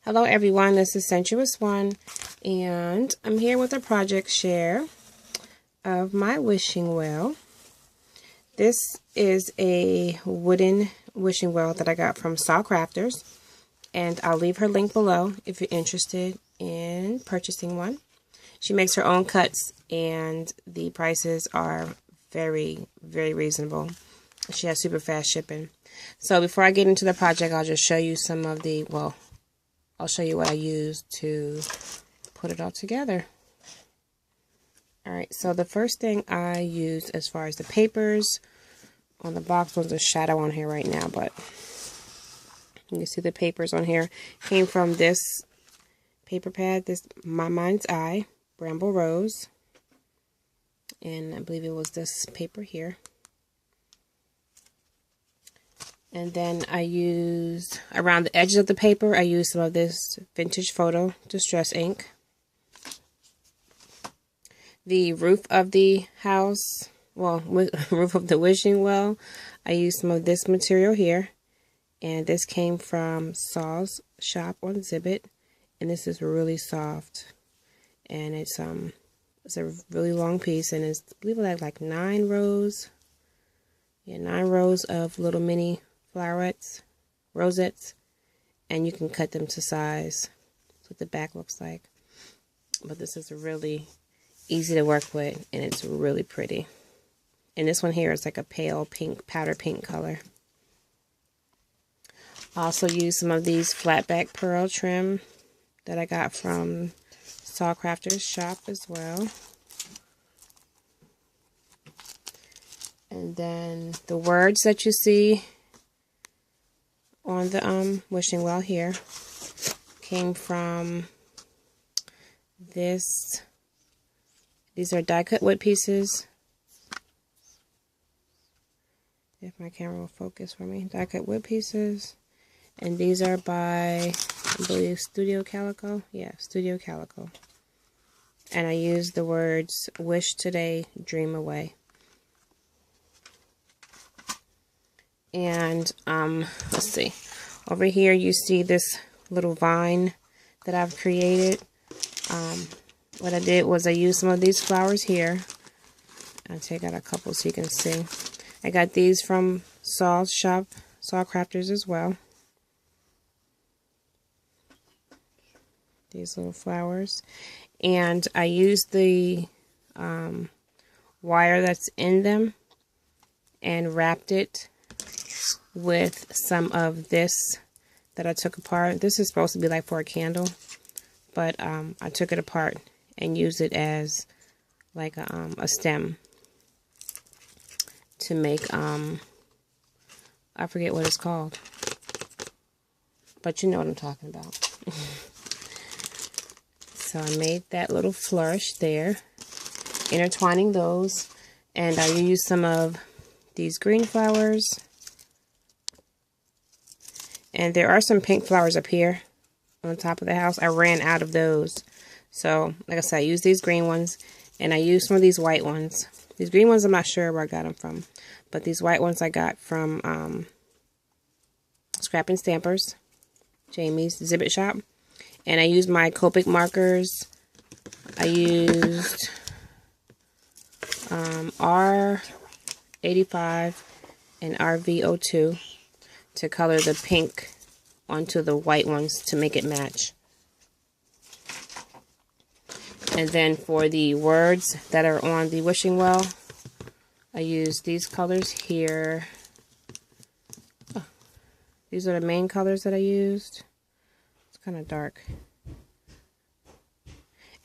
Hello everyone, this is Sensuous One, and I'm here with a project share of my wishing well. This is a wooden wishing well that I got from SaCrafters, and I'll leave her link below if you're interested in purchasing one. She makes her own cuts, and the prices are very, very reasonable. She has super fast shipping. So before I get into the project, I'll just show you some of the, I'll show you what I used to put it all together. Alright, so the first thing I used as far as the papers, on the box was a shadow on here right now, but you can see the papers on here came from this paper pad, this My Mind's Eye, Bramble Rose, and I believe it was this paper here. And then I used, around the edges of the paper, I used some of this Vintage Photo Distress ink. The roof of the house, roof of the wishing well, I used some of this material here. And this came from Saul's shop on Zibbit. And this is really soft. And it's a really long piece, and it's, I believe it like 9 rows. Yeah, 9 rows of little mini flowerets, rosettes, and you can cut them to size. That's what the back looks like. But this is really easy to work with, and it's really pretty. And this one here is like a pale pink, powder pink color. I also used some of these flat back pearl trim that I got from SaCrafters shop as well. And then the words that you see on the wishing well here came from this. These are die cut wood pieces. If my camera will focus for me. Die cut wood pieces. And these are by, I believe, Studio Calico. Yeah, Studio Calico. And I used the words, wish today, dream away. And let's see, over here you see this little vine that I've created. What I did was I used some of these flowers here. I'll take out a couple so you can see. I got these from Saul's shop, SaCrafters as well. These little flowers. And I used the wire that's in them and wrapped it with some of this that I took apart. This is supposed to be like for a candle, but I took it apart and used it as like a stem to make, I forget what it's called, but you know what I'm talking about. So I made that little flourish there, intertwining those, and I used some of these green flowers. And there are some pink flowers up here on top of the house. I ran out of those. So, like I said, I used these green ones. And I used some of these white ones. These green ones, I'm not sure where I got them from. But these white ones I got from Scrap and Stampers. Jamie's Zibbit shop. And I used my Copic markers. I used R85 and RV02. To color the pink onto the white ones to make it match. And then for the words that are on the wishing well, I used these colors here. Oh, these are the main colors that I used. It's kind of dark.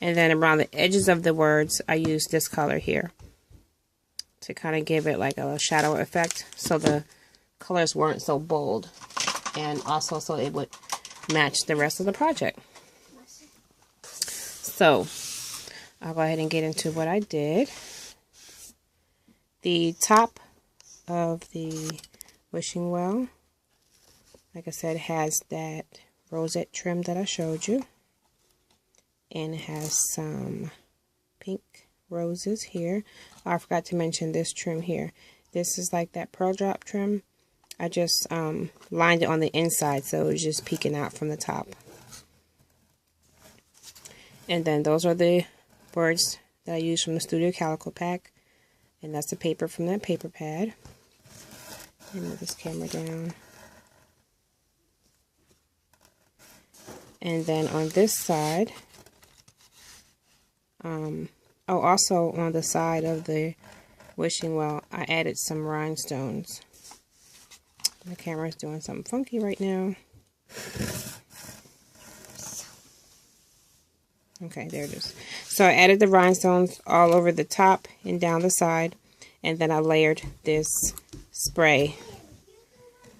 And then around the edges of the words, I used this color here to kind of give it like a shadow effect, so the colors weren't so bold, and also so it would match the rest of the project. So I'll go ahead and get into what I did. The top of the wishing well, like I said, has that rosette trim that I showed you, and it has some pink roses here. Oh, I forgot to mention this trim here. This is like that pearl drop trim. I just lined it on the inside, so it was just peeking out from the top. And then those are the words that I used from the Studio Calico pack. And that's the paper from that paper pad. Let me move this camera down. And then on this side, also on the side of the wishing well, I added some rhinestones. The camera's doing something funky right now. Okay, there it is. So I added the rhinestones all over the top and down the side, and then I layered this spray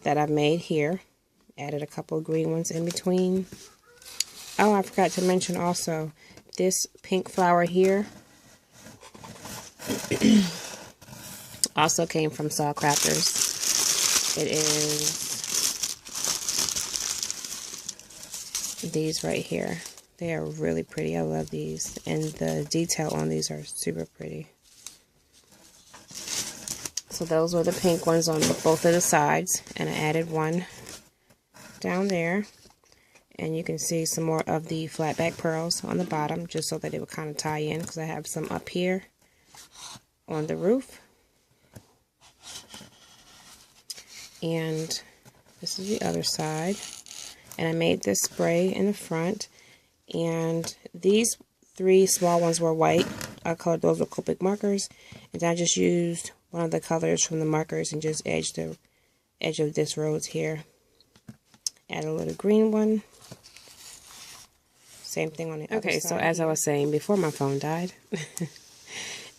that I made here. Added a couple of green ones in between. Oh, I forgot to mention also, this pink flower here also came from SaCrafters. It is these right here. They are really pretty. I love these. And the detail on these are super pretty. So those were the pink ones on both of the sides. And I added one down there. And you can see some more of the flat back pearls on the bottom, just so that it would kind of tie in, because I have some up here on the roof. And this is the other side. And I made this spray in the front. And these 3 small ones were white. I colored those with Copic markers. And then I just used one of the colors from the markers and just edged the edge of this rose here. Add a little green one. Same thing on the other side. Okay, so as I was saying before my phone died,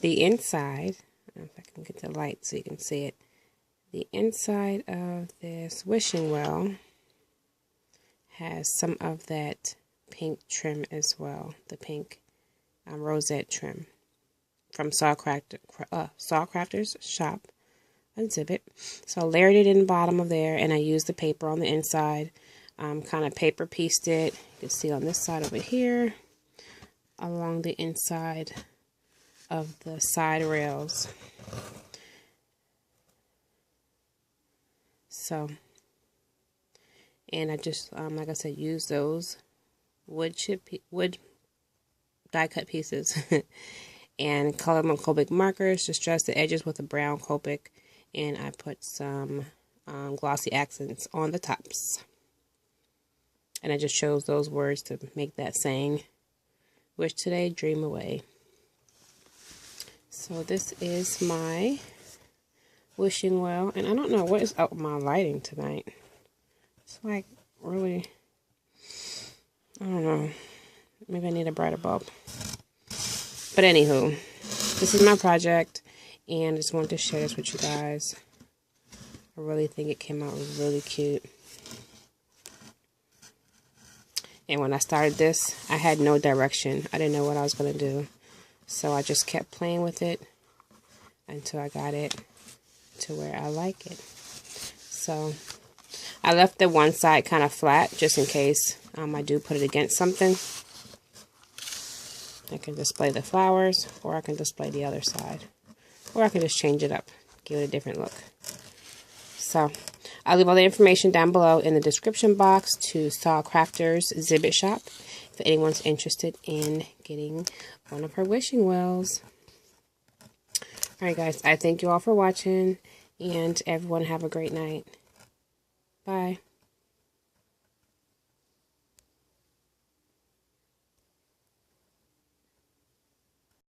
the inside, if I can get the light so you can see it, the inside of this wishing well has some of that pink trim as well, the pink rosette trim from SaCrafters shop exhibit. So I layered it in the bottom of there, and I used the paper on the inside. Kind of paper pieced it. You can see on this side over here, along the inside of the side rails. So, and I just, like I said, use those wood die cut pieces and color them on Copic markers to stress the edges with a brown Copic, and I put some glossy accents on the tops. And I just chose those words to make that saying, wish today, dream away. So this is my wishing well, and I don't know what is up with my lighting tonight. It's like really, I don't know, maybe I need a brighter bulb. But anywho, this is my project, and I just wanted to share this with you guys. I really think it came out really cute. And when I started this, I had no direction. I didn't know what I was going to do. So I just kept playing with it until I got it to where I like it. So I left the one side kind of flat just in case I do put it against something. I can display the flowers, or I can display the other side. Or I can just change it up, give it a different look. So I'll leave all the information down below in the description box to SaCrafters exhibit shop if anyone's interested in getting one of her wishing wells. Alright guys, I thank you all for watching, and everyone have a great night. Bye.